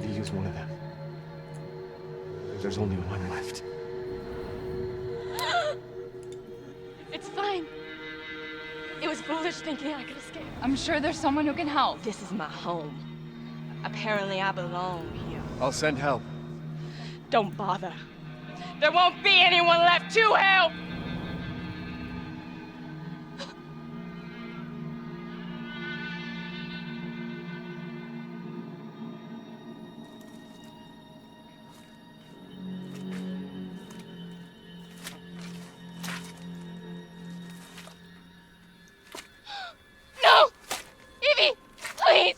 tried to use one of them. There's only one left. It's fine. It was foolish thinking I could escape. I'm sure there's someone who can help. This is my home. Apparently I belong here. I'll send help. Don't bother. There won't be anyone left to help! No! Evie! Please!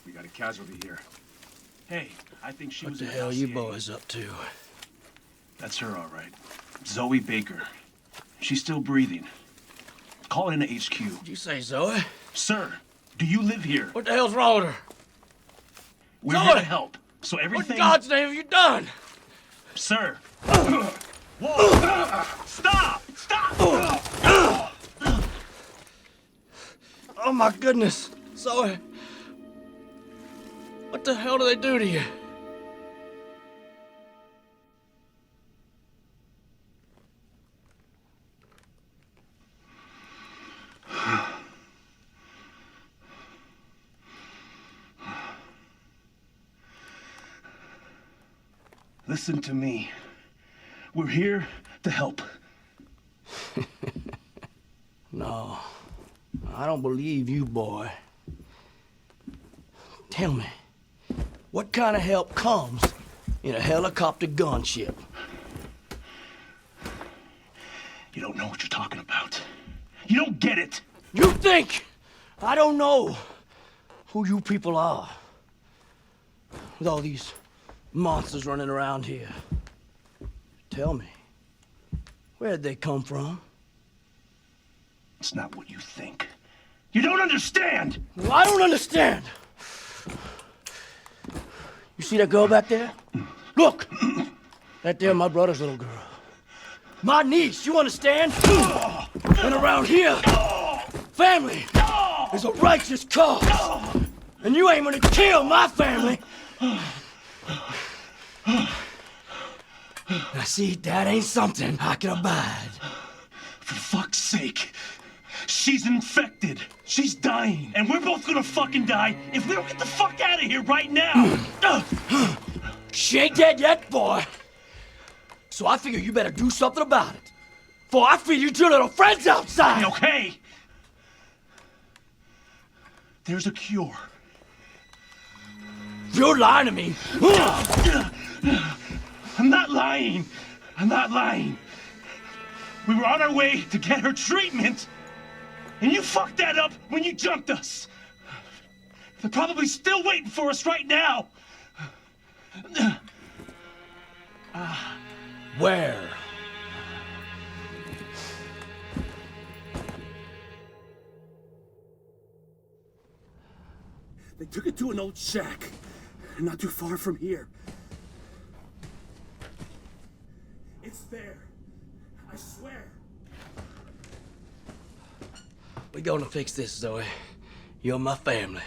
We got a casualty here. Hey, I think she was What the in hell you LCA. boys up to? That's her, all right. Zoe Baker. She's still breathing. Call it in to HQ. Did you say Zoe? Sir, do you live here? What the hell's wrong with her? We're Zoe! here to help. So What everything... in God's name have you done? Sir. Whoa! Stop! Stop! Oh my goodness, Zoe. What the hell do they do to you? Listen to me. We're here to help. No, I don't believe you, boy. Tell me, what kind of help comes in a helicopter gunship? You don't know what you're talking about. You don't get it. You think I don't know who you people are? With all these monsters running around here. Tell me, where'd they come from? It's not what you think. You don't understand! Well, I don't understand. You see that girl back there? Look! That there, my brother's little girl. My niece, you understand? And around here, family is a righteous cause. And you ain't gonna kill my family. Now see, that ain't something I can abide. For fuck's sake. She's infected. She's dying. And we're both gonna fucking die if we don't get the fuck out of here right now. She ain't dead yet, boy. So I figure you better do something about it. For I feed you to your little friends outside. Okay. There's a cure. You're lying to me. I'm not lying. I'm not lying. We were on our way to get her treatment, and you fucked that up when you jumped us. They're probably still waiting for us right now. Where? They took it to an old shack, not too far from here. It's there. I swear. We gonna fix this, Zoe. You're my family.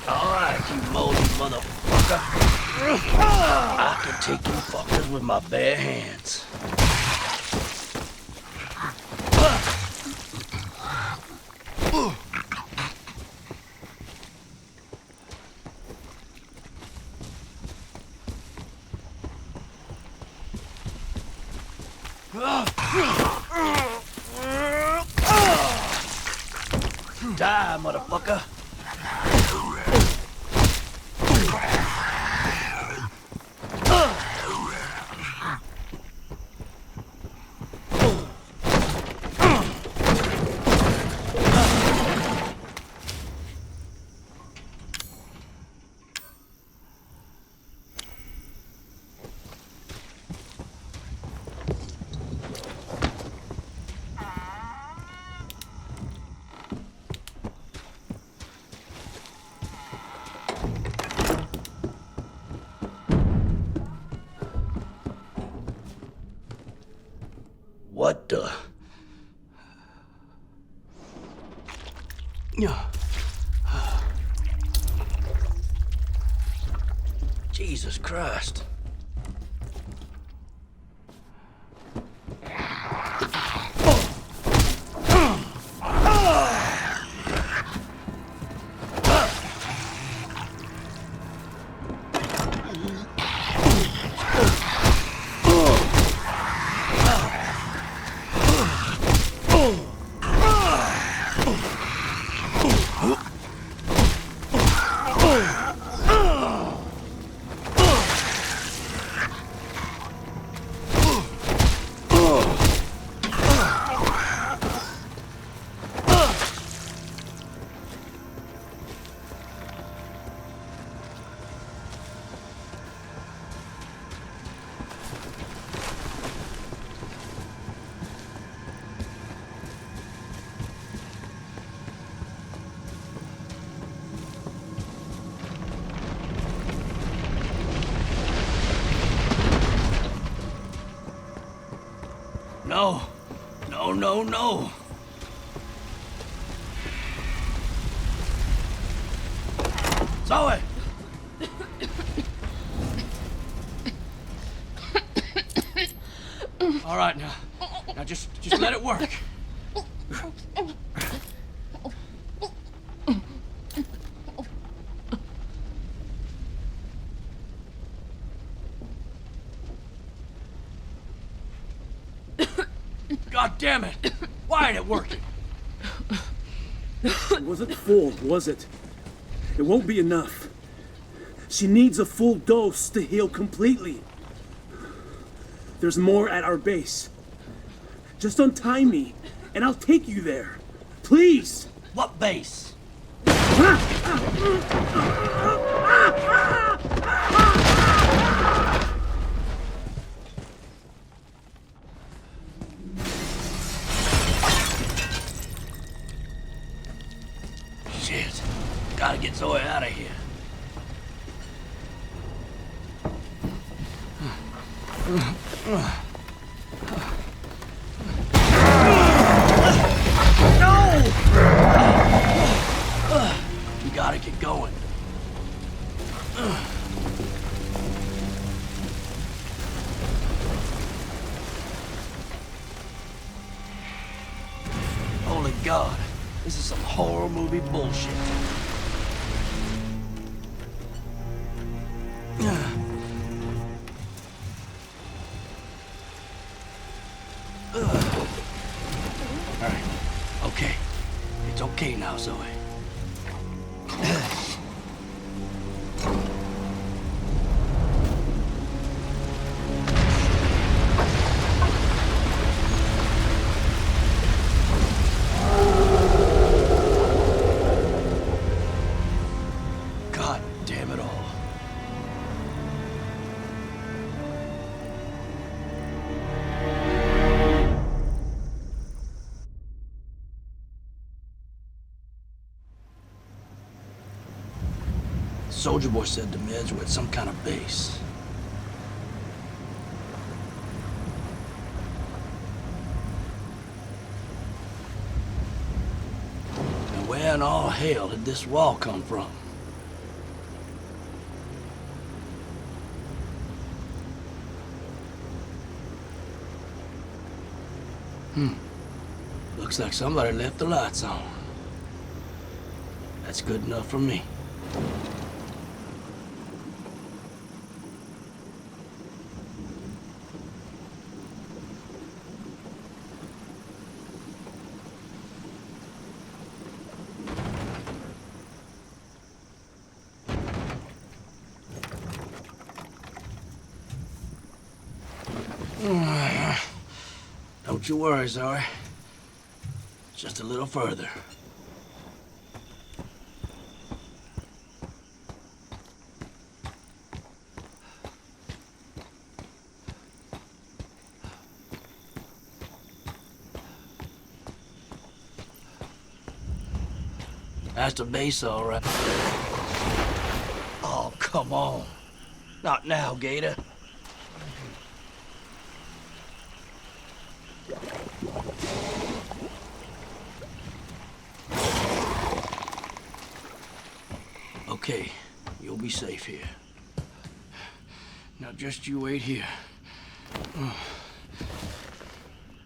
All right, you moldy motherfucker. I can take you fuckers with my bare hands. Die, motherfucker. What the? Jesus Christ. No. No, no, no. Zoe! All right, now just let it work. God damn it! Why ain't it working? It wasn't full, was it? It won't be enough. She needs a full dose to heal completely. There's more at our base. Just untie me, and I'll take you there. Please! What base? Shit. Gotta get Zoe out of here. No! You gotta get going. Holy God. This is some horror movie bullshit. All right. Okay. It's okay now, Zoe. God damn it all. Soldier Boy said the meds were at some kind of base. And where in all hell did this wall come from? Looks like somebody left the lights on. That's good enough for me. Don't you worry, Zoe. Just a little further. That's the base, all right. Oh, come on. Not now, Gator. Okay, you'll be safe here. Now just you wait here.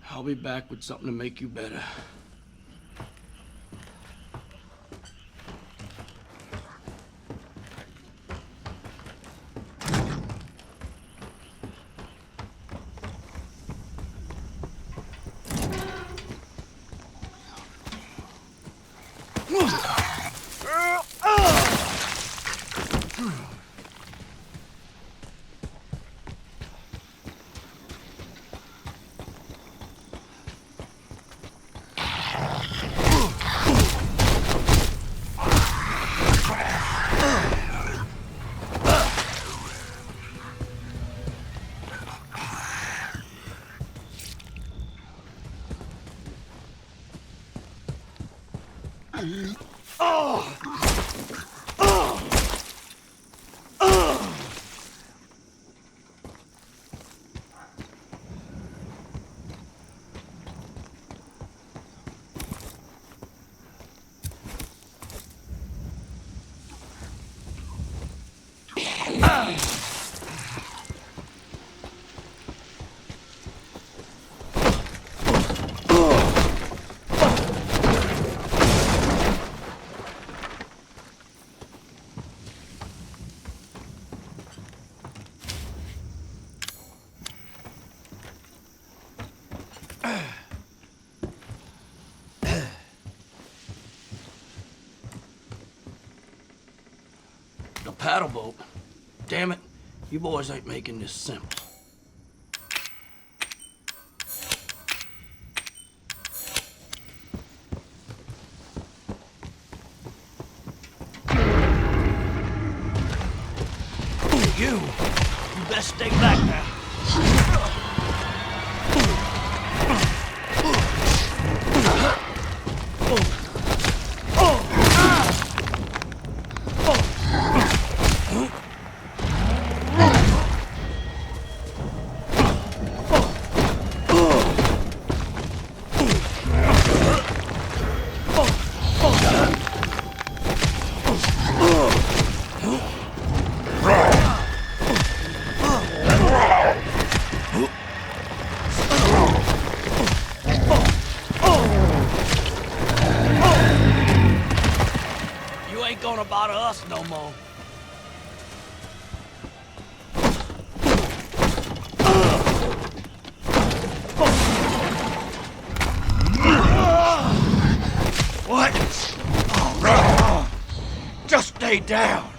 I'll be back with something to make you better. The paddle boat? Damn it, you boys ain't making this simple. You best stay back now. Gonna bother us no more. What? Oh, just stay down.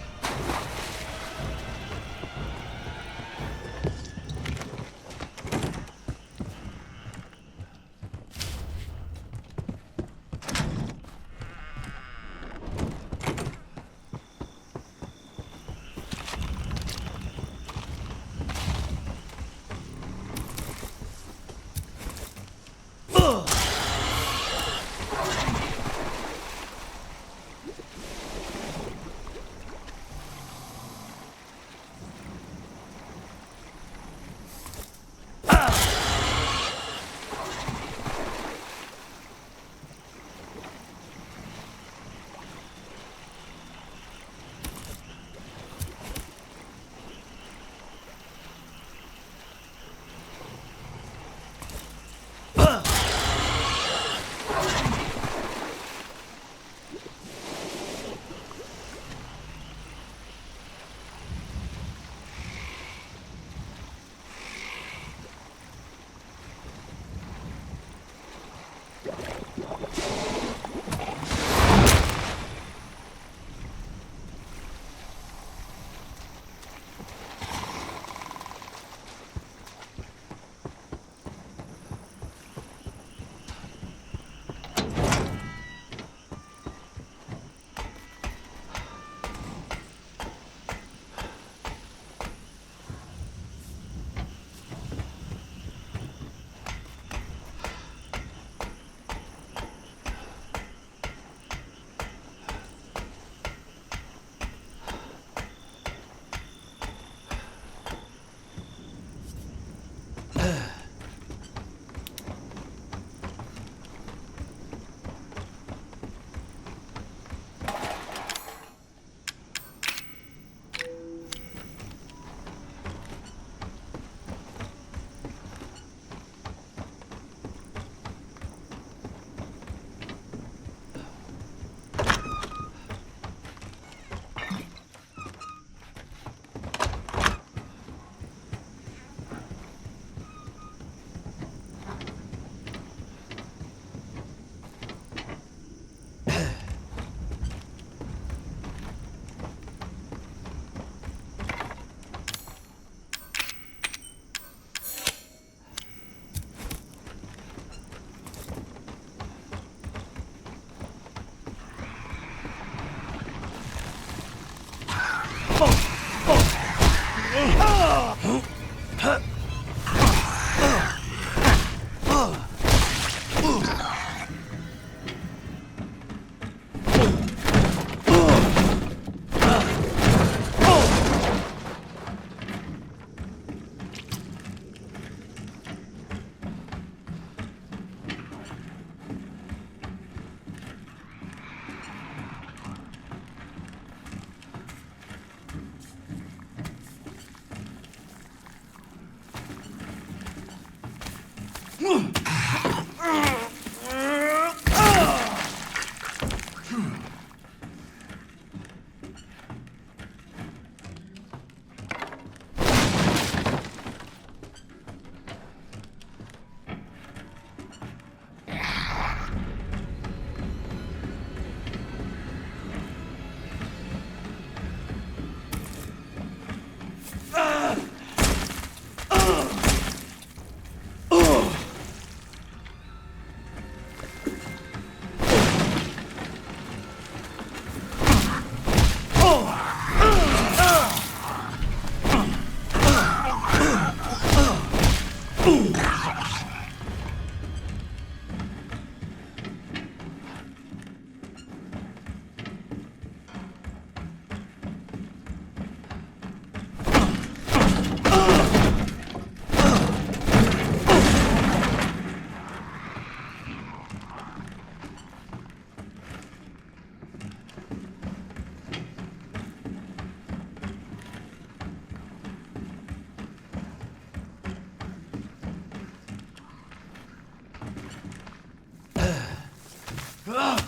What?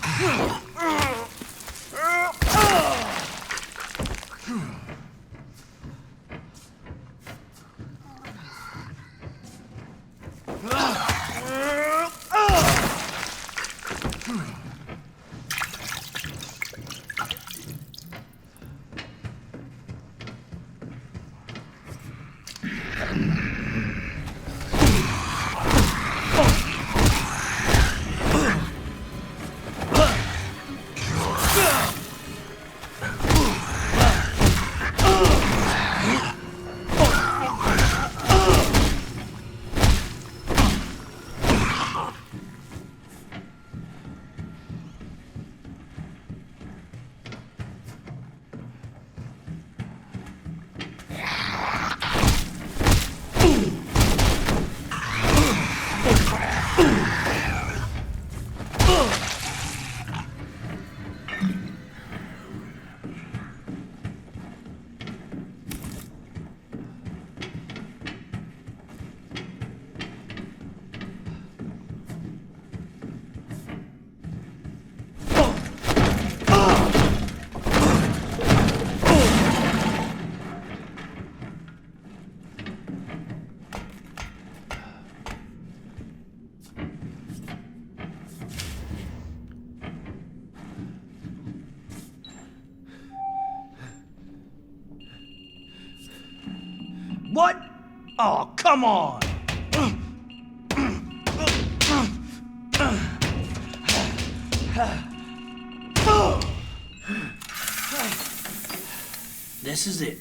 Oh, come on! This is it.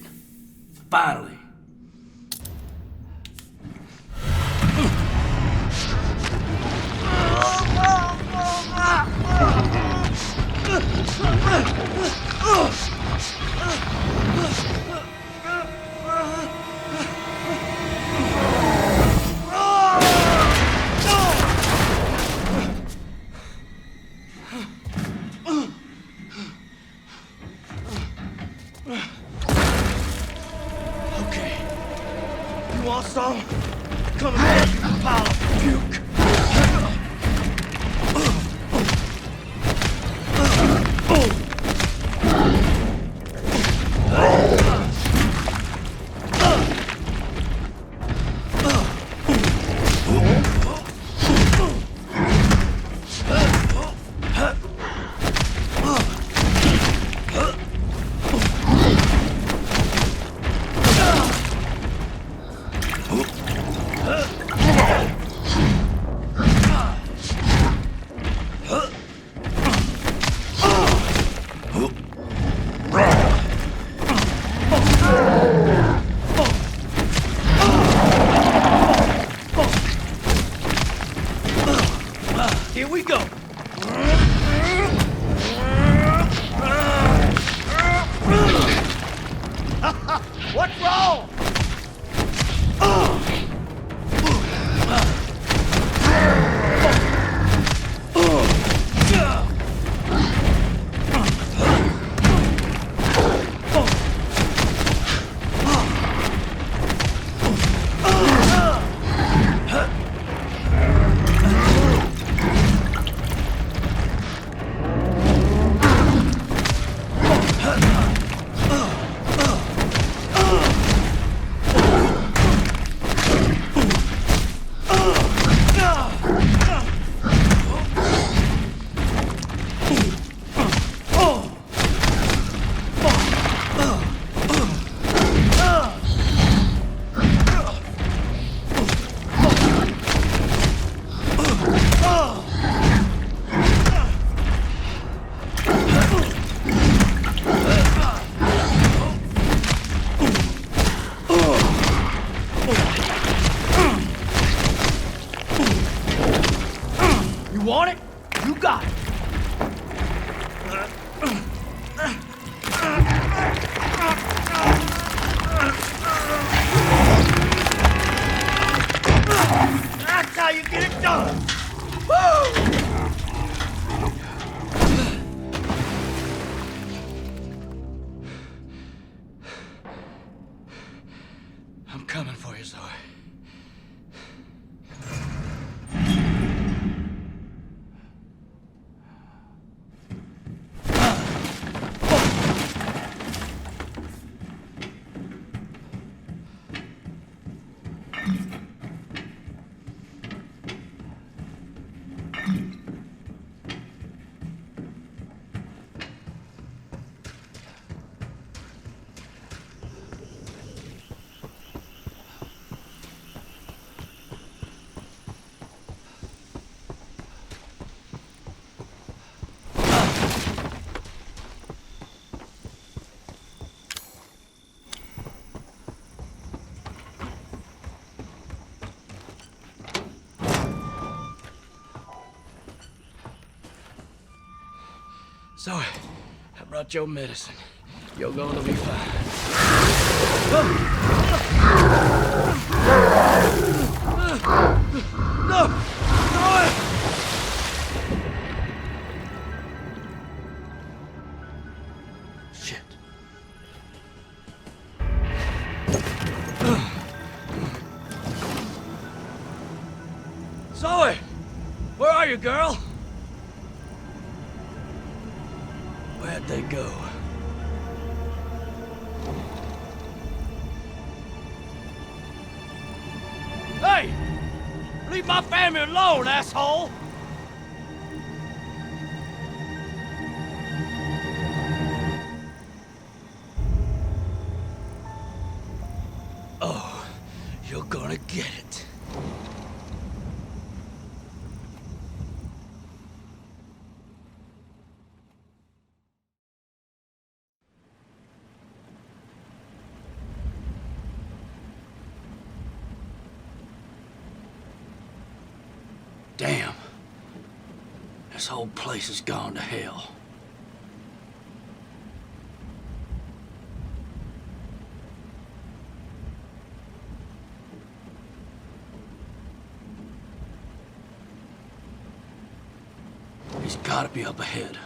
Finally. Okay. You want some? Come and get a pile of puke. Here we go. What's wrong? You want it? You got it. That's how you get it done. Woo! I'm coming for you, Zoe. Sorry, I brought your medicine. You're going to be fine. No! No! Shit. Zoe! Where are you, girl? Where'd they go? Hey! Leave my family alone, asshole! Oh, you're gonna get it. Damn. This whole place has gone to hell. He's gotta be up ahead.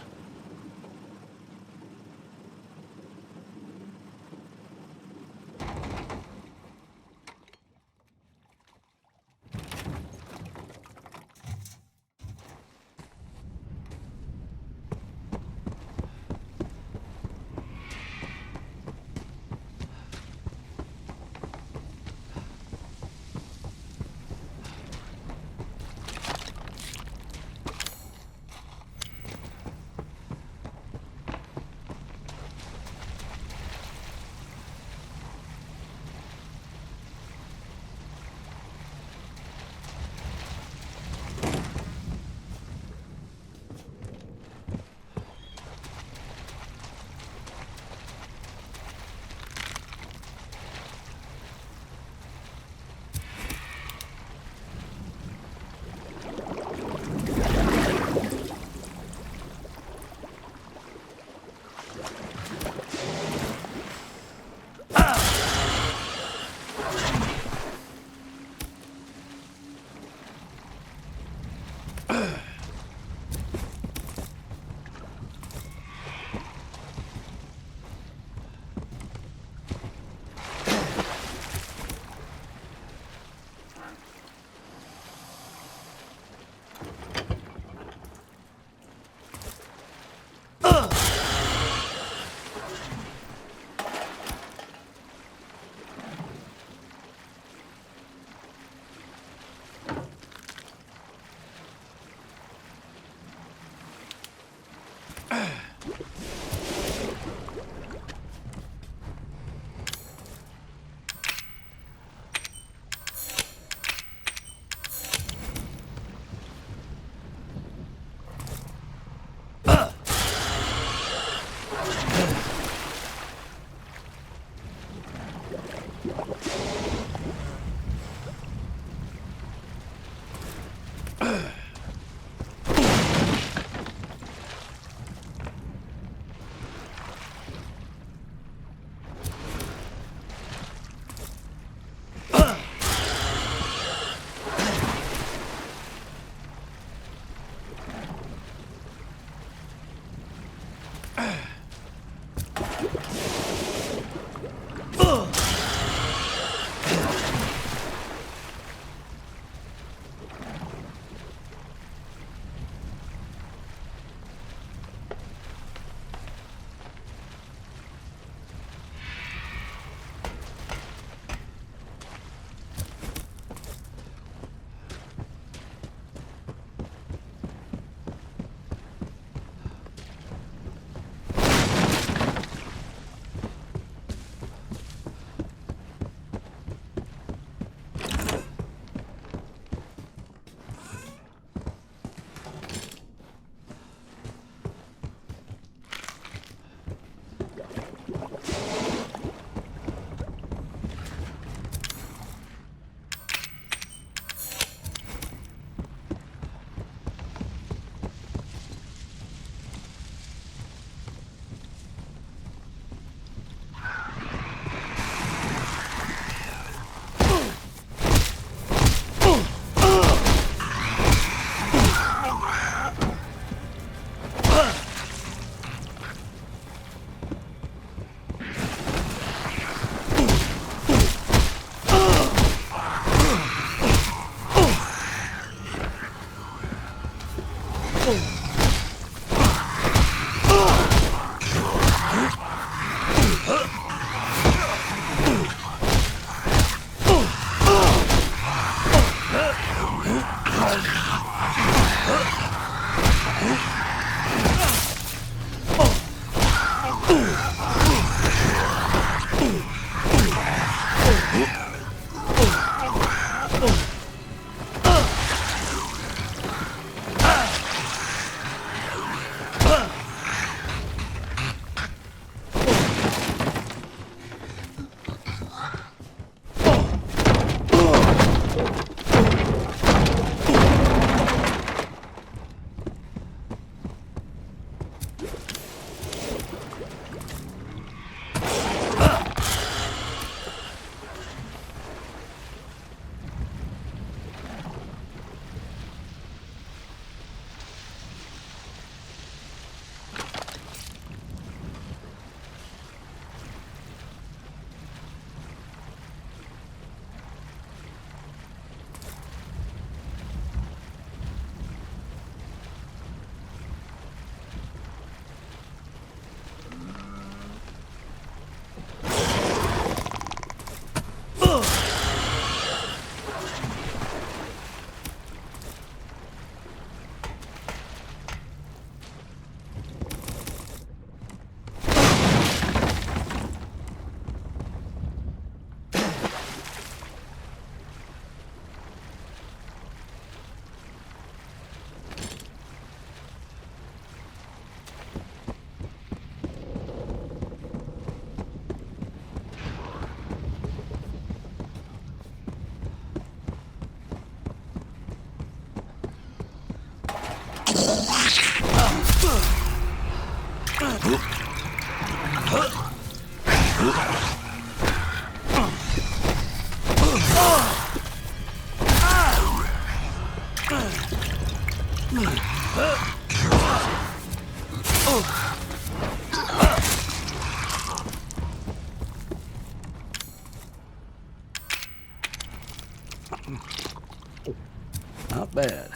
Not bad.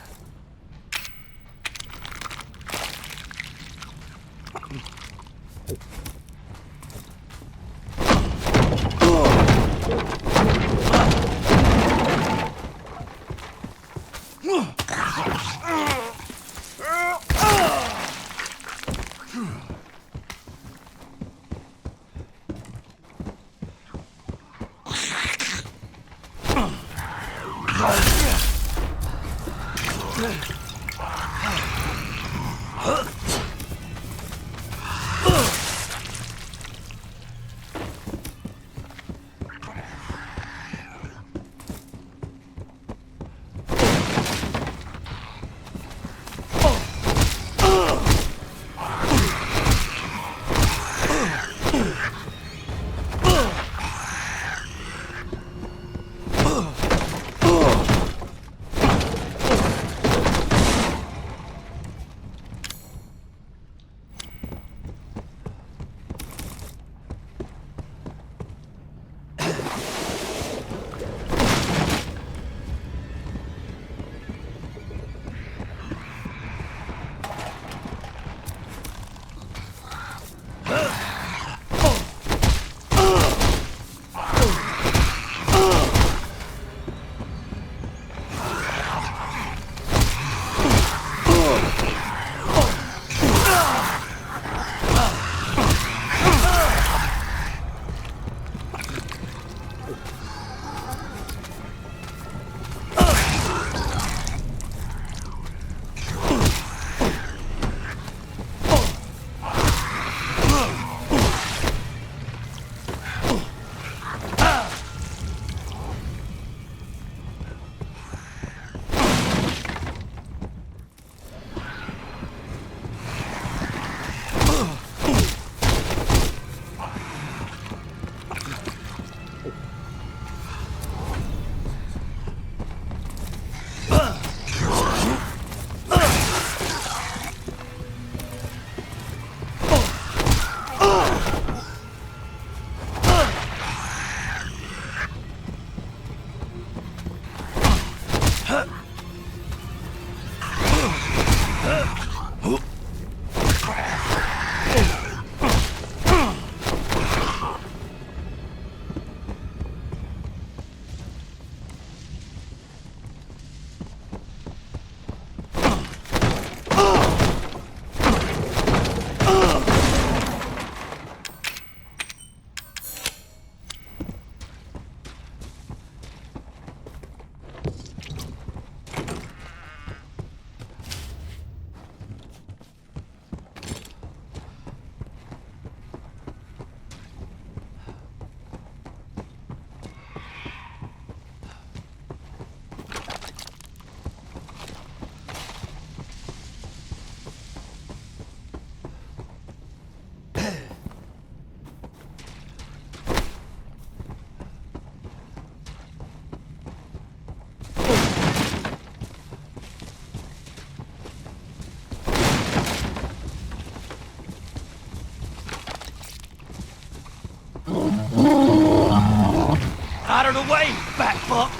out of the way, fat fuck!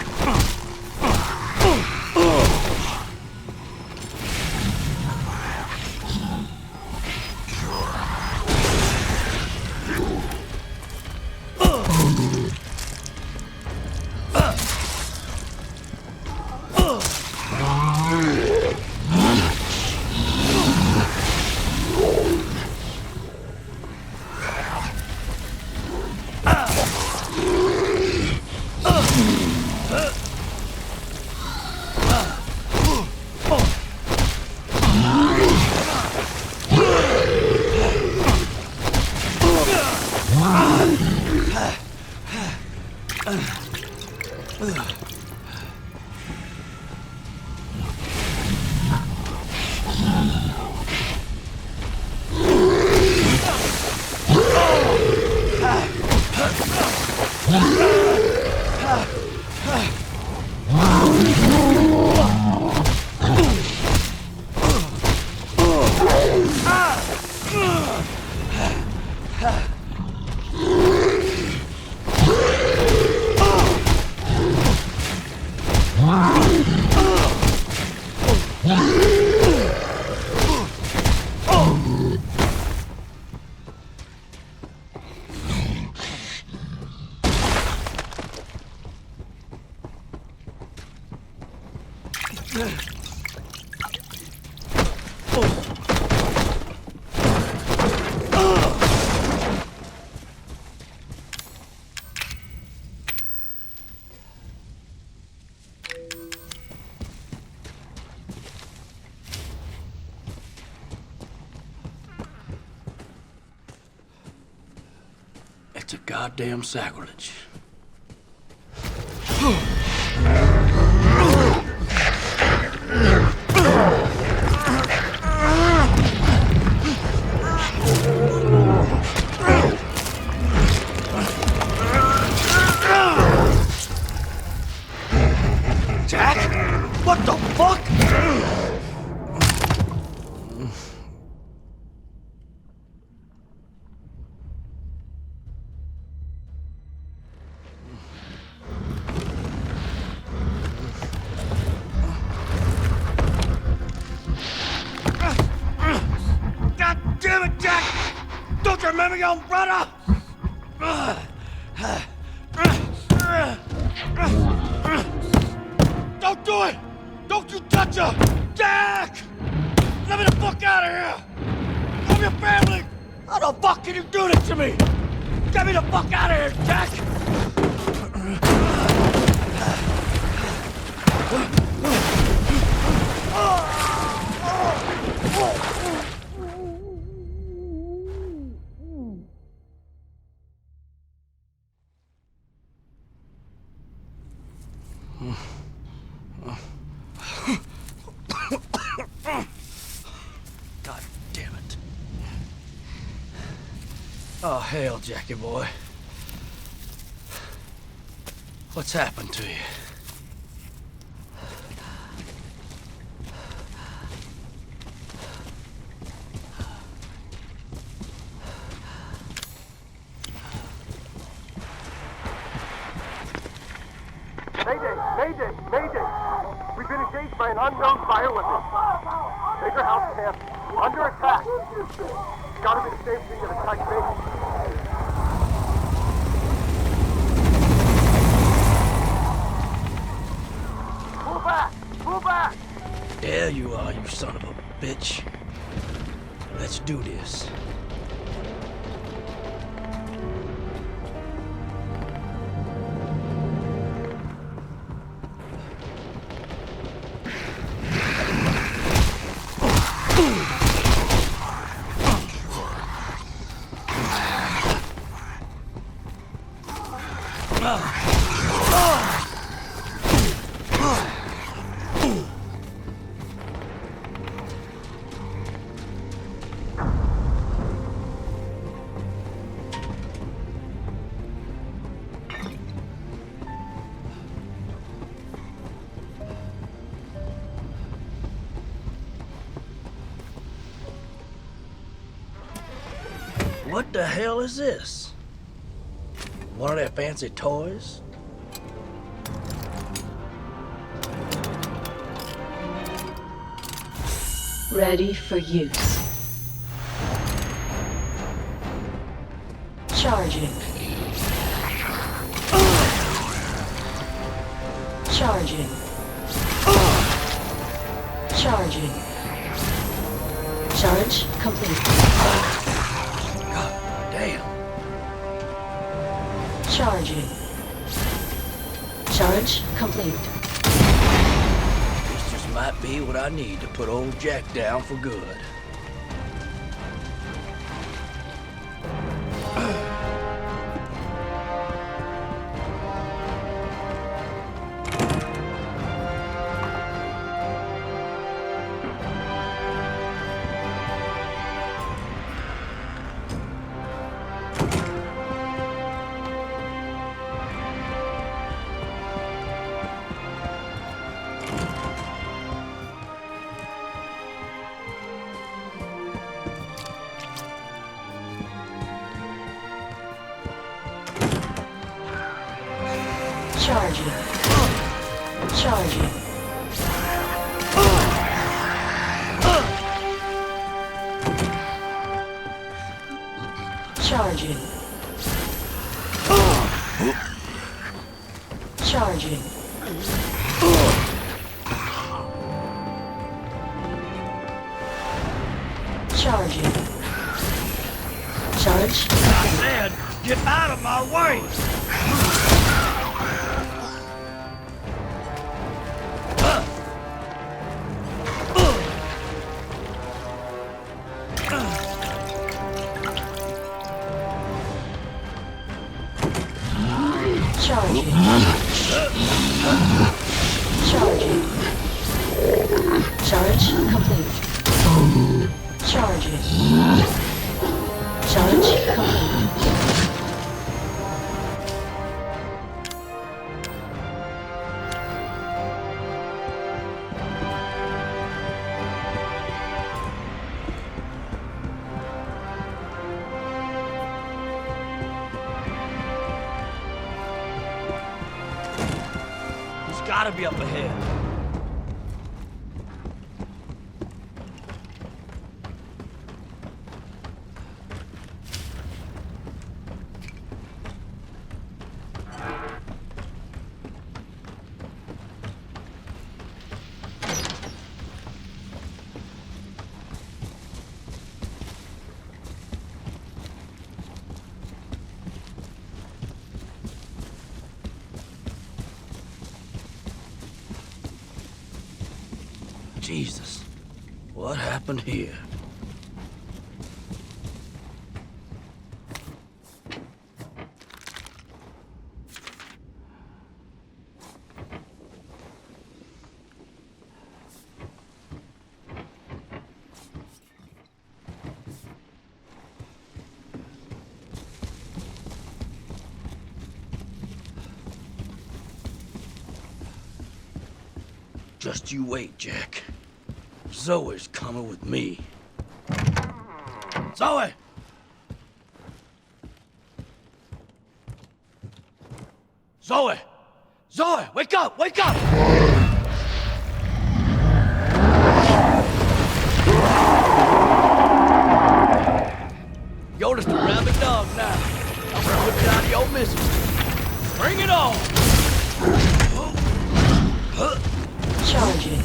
It's a goddamn sacrilege. Jack? What the fuck? God damn it, Jack! Don't you remember your own brother? Don't do it! Don't you touch her! Jack! Let me the fuck out of here! I'm your family! How the fuck can you do this to me? Get me the fuck out of here, Jack! God damn it. Oh, hell, Jackie boy. What's happened to you? Mayday! Mayday! We've been engaged by an unknown bioweapon. Baker House camp, under attack. Gotta be the same thing that attacked Baker. Pull back! Pull back! There you are, you son of a bitch. Let's do this. What the hell is this? One of their fancy toys? Ready for use. Charging. Charging. Charging. Charge complete. God damn. Charging. Charge complete. This just might be what I need to put old Jack down for good. Charging. Charging. Charging. Charging. Charging. Charge. I said, get out of my way! Charging. Charging. Charge complete. Charging. Charge complete. He's gotta be up ahead. Jesus, what happened here? Just you wait, Jack. Zoe's coming with me. Zoe! Zoe! Zoe, wake up! Wake up! You're just a rabid dog now. I'm gonna put you out of your misery. Bring it on! Charging.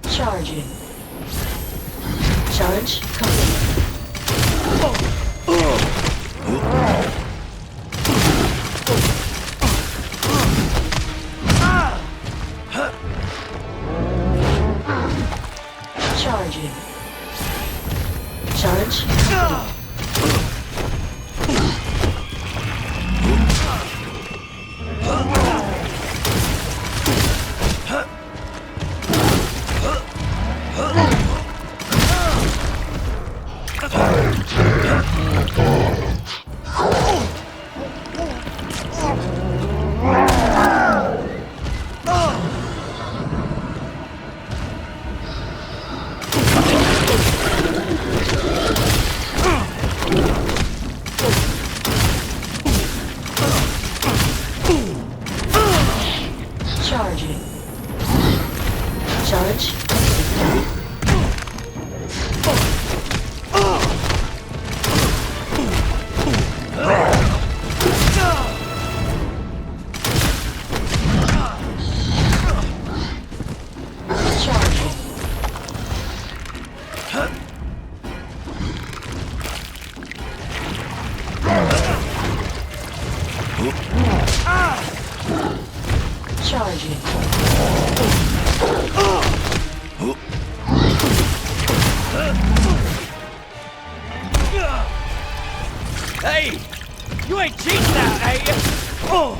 Charging. Charge complete. Charging. Charge complete. Charge. Charging. Hey! You ain't cheating now, are you? Oh!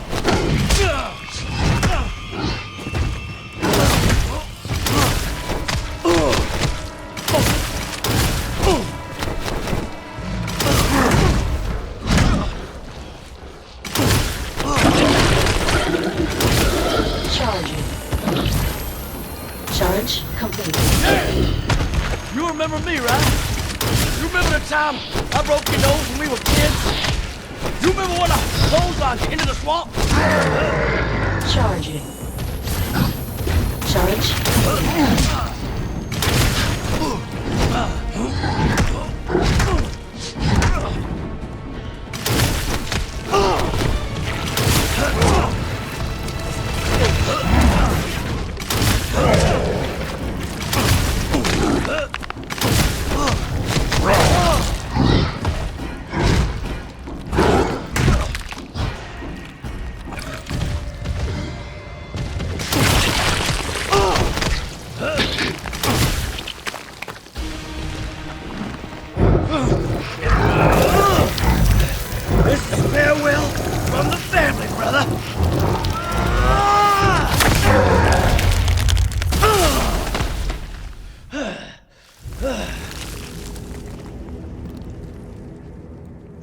Charging. Charge complete. Hey! You remember me, right? You remember the time I broke your nose when we were kids? You remember when I clotheslined you into the swamp? Charging. Charge. This is farewell from the family, brother.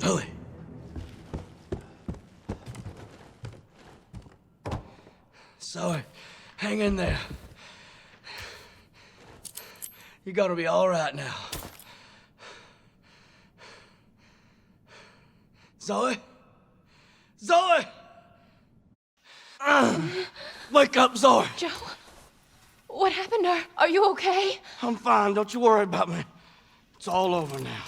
Zoe. Zoe, hang in there. You're gonna be all right now. Zoe? Zoe! Wake up, Zoe! Joe, what happened to her? Are you okay? I'm fine, don't you worry about me. It's all over now.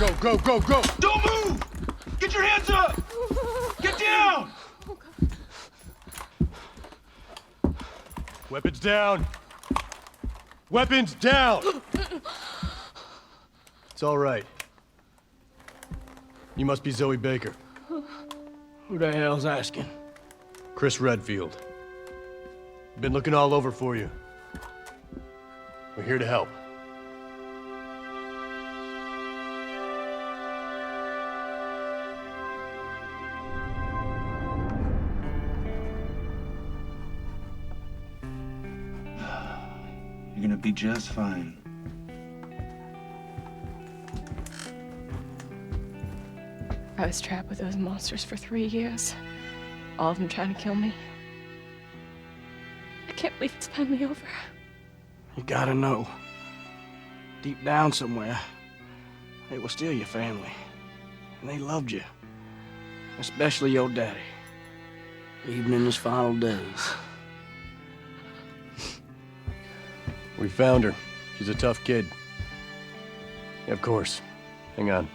Go, go, go, go! Don't move! Get your hands up! Get down! Weapons down! Weapons down! It's all right. You must be Zoe Baker. Who the hell's asking? Chris Redfield. Been looking all over for you. We're here to help. You're gonna be just fine. I was trapped with those monsters for 3 years. All of them trying to kill me. I can't believe it's finally over. You gotta know. Deep down somewhere, they were still your family. And they loved you. Especially your daddy. Even in his final days. We found her. She's a tough kid. Yeah, of course. Hang on.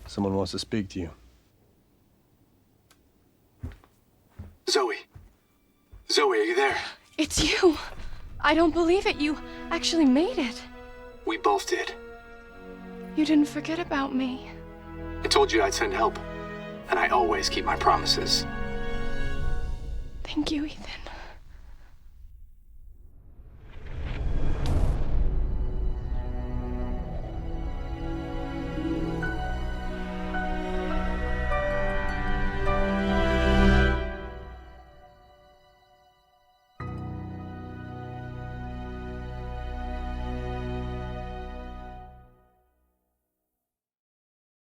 Someone wants to speak to you. Zoe. Zoe, are you there? It's you. I don't believe it. You actually made it. We both did. You didn't forget about me. I told you I'd send help. And I always keep my promises. Thank you, Ethan.